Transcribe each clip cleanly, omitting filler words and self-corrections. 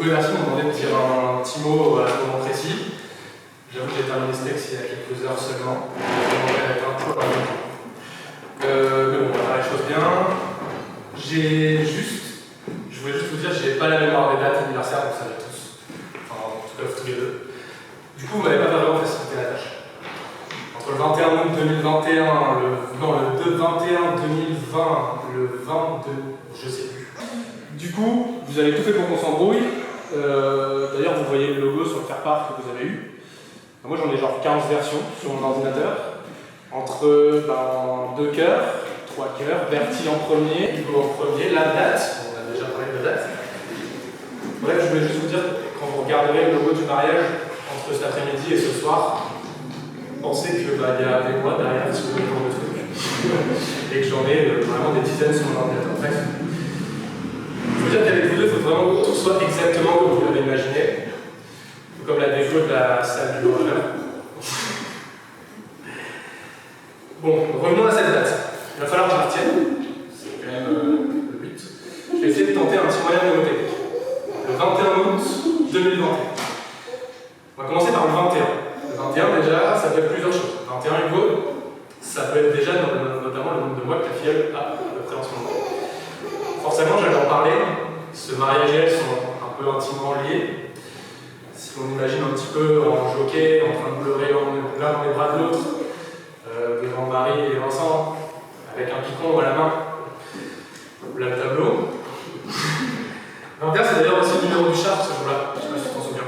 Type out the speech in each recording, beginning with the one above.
Hugo et Bertie m'ont demandé de dire un petit mot à ce moment précis. J'avoue que j'ai terminé ce texte il y a quelques heures seulement. Mais bon, on va faire les choses bien. Je voulais juste vous dire que je n'ai pas la mémoire des dates anniversaires, vous savez tous. Enfin, en tout cas, tous les deux. Du coup, vous m'avez pas vraiment facilité la tâche. Entre le 21 août 2021, le 2 21 2020, le 22, je sais plus. Du coup, vous avez tout fait pour qu'on s'embrouille. D'ailleurs, vous voyez le logo sur le faire-part que vous avez eu. Moi, j'en ai genre 15 versions sur mon ordinateur. Entre 2 cœurs, 3 cœurs, Bertie en premier, Hugo en premier, la date, on a déjà parlé de la date. Bref, je voulais juste vous dire, quand vous regarderez le logo du mariage, entre cet après-midi et ce soir, pensez qu'il y a des mois derrière ce genre de truc. Et que j'en ai vraiment des dizaines sur mon ordinateur. Bref. Je veux dire qu'avec vous deux, il faut vraiment que tout soit exactement comme vous l'avez imaginé. Comme la déco de la salle du horreur. Bon, revenons à cette date. Il va falloir que je la retienne. C'est quand même le but. Je vais essayer de tenter un petit moyen mnémotechnique. Le 21 août 2021. On va commencer par le 21. Le 21, déjà, ça peut être plusieurs choses. 21, Hugo, ça peut être déjà notamment le nombre de mois que ta fille a à peu près en ce moment. Forcément, j'allais en parler. Ce mariage et elle sont un peu intimement liés. Si on imagine un petit peu en jockey, en train de pleurer l'un dans les bras de l'autre, devant Marie et Vincent, avec un picon à la main, là le tableau. 21, c'est d'ailleurs aussi le numéro du char ce jour-là, je ne sais pas si tu t'en souviens.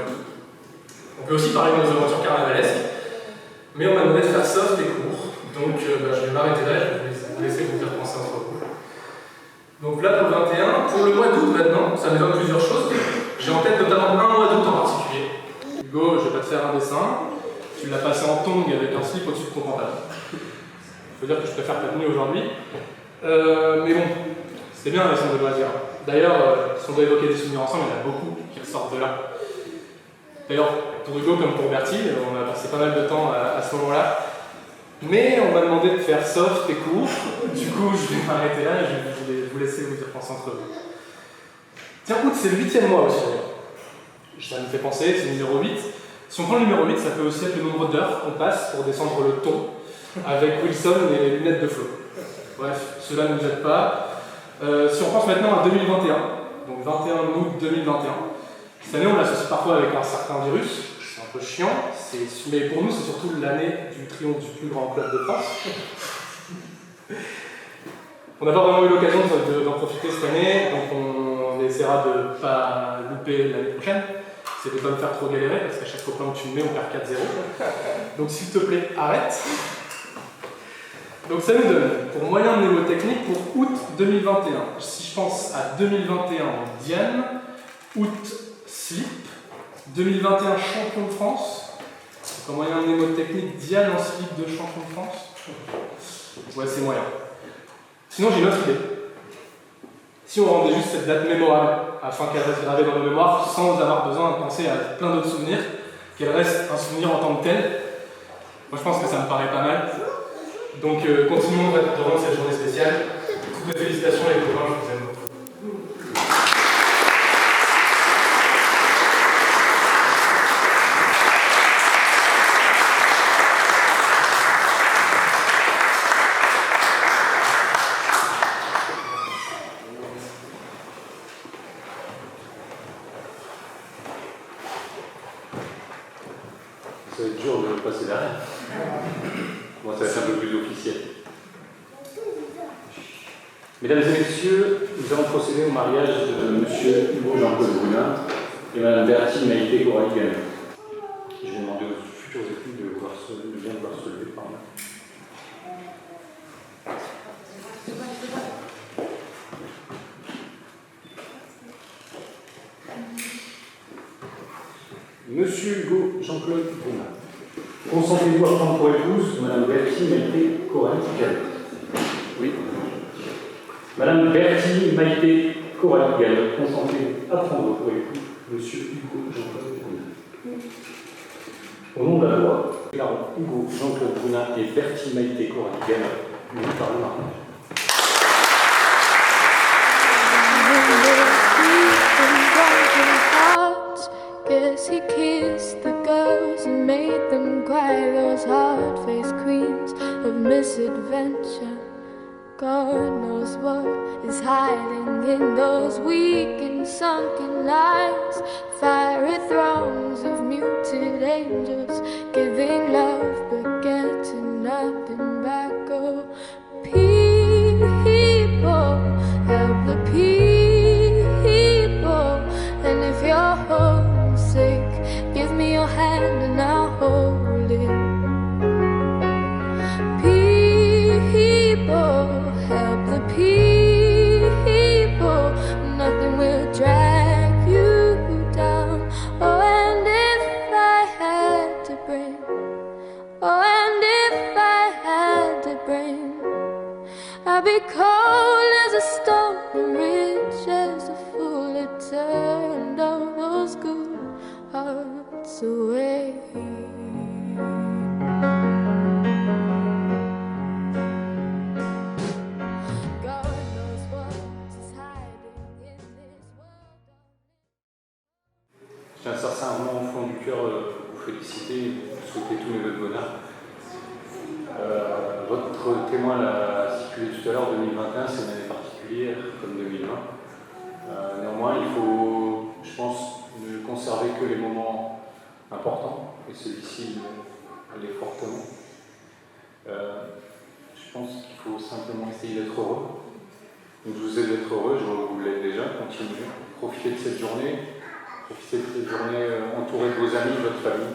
On peut aussi parler de nos aventures carnavalesques, mais on m'a demandé de faire soft et court, donc je vais m'arrêter là, je vais vous laisser vous faire penser entre vous. Donc là pour le 21, pour le mois d'août maintenant, ça me donne plusieurs choses. J'ai en tête notamment un mois d'août en particulier. Hugo, je vais pas te faire un dessin. Tu l'as passé en tongs avec un slip au-dessus de ton pantalon. Il faut dire que je préfère ta tenue aujourd'hui. Mais bon, c'est bien les sons de loisirs. D'ailleurs, si on doit évoquer des souvenirs ensemble, il y en a beaucoup qui ressortent de là. D'ailleurs, pour Hugo comme pour Bertie, on a passé pas mal de temps à ce moment-là. Mais on m'a demandé de faire soft et court. Du coup, je vais m'arrêter là et je vais vous laisser vous dire penser entre vous. Tiens, août, c'est le 8e mois aussi. Ça me fait penser, c'est le numéro 8. Si on prend le numéro 8, ça peut aussi être le nombre d'heures qu'on passe pour descendre le ton avec Wilson et les lunettes de Flo. Bref, cela ne nous aide pas. Si on pense maintenant à 2021, donc 21 août 2021, cette année on l'associe parfois avec un certain virus, c'est un peu chiant, mais pour nous c'est surtout l'année du triomphe du plus grand club de France. On n'a pas vraiment eu l'occasion d'en profiter cette année, donc on essaiera de ne pas louper l'année prochaine. C'est de ne pas me faire trop galérer, parce qu'à chaque copain que tu me mets, on perd 4-0. Donc s'il te plaît, arrête. Donc ça nous donne, pour moyen mnémotechnique, pour août 2021. Si je pense à 2021, Diane, août, slip, 2021, champion de France. Donc en moyen mnémotechnique, Diane en slip de champion de France. Ouais, c'est moyen. Sinon, j'ai une autre idée. Si on rendait juste cette date mémorable, afin qu'elle reste gravée dans nos mémoires, sans avoir besoin de penser à plein d'autres souvenirs, qu'elle reste un souvenir en tant que tel, moi je pense que ça me paraît pas mal. Donc continuons durant cette journée spéciale. Toutes mes félicitations les copains, je vous aime beaucoup. Ça va être dur de passer derrière. Moi, ça va être un peu plus officiel. Mesdames et messieurs, nous allons procéder au mariage de M. Hugo Jean-Claude Brunin et Mme Bertie Maïté Coralie Gallin. Je vais demander aux futurs époux de bien vouloir se lever par là. Monsieur Hugo Jean-Claude Brunin, consentez-vous à prendre pour épouse Mme Bertie Maïté Coralie Gallin? Oui. Madame Bertie Maïté Coralie Gallin, consentez-vous à prendre pour époux Monsieur Hugo Jean-Claude Brunin? Au nom de la loi, déclarons Hugo Jean-Claude Brunin et Bertie Maïté Coralie Gallin unis par le mariage. Guess he kissed the girls and made them cry, those hard-faced queens of misadventure. God knows what is hiding in those weak and sunken lines. Fiery throngs of muted angels, giving love but getting nothing back. Oh, people, help the people. And if you're homesick, give me your hand and I'll hold it. People, help the people. Nothing will drag you down. Oh, and if I had to bring, oh, and if I had to bring, I'd be cold as a stone and rich as a fool. It turned all those good hearts away. God knows what is hiding in this world. Je tiens sincèrement au fond du cœur vous féliciter et vous souhaiter tous mes vœux de bonheur. Votre témoin l'a stipulé tout à l'heure, 2021, c'est une année particulière comme 2020. Néanmoins, il faut, je pense, ne conserver que les moments importants, et celui-ci l'est fortement. Je pense qu'il faut simplement essayer d'être heureux. Donc, je vous aide d'être heureux, je vois que vous l'êtes déjà, continuez. Profitez de cette journée entourée de vos amis, de votre famille.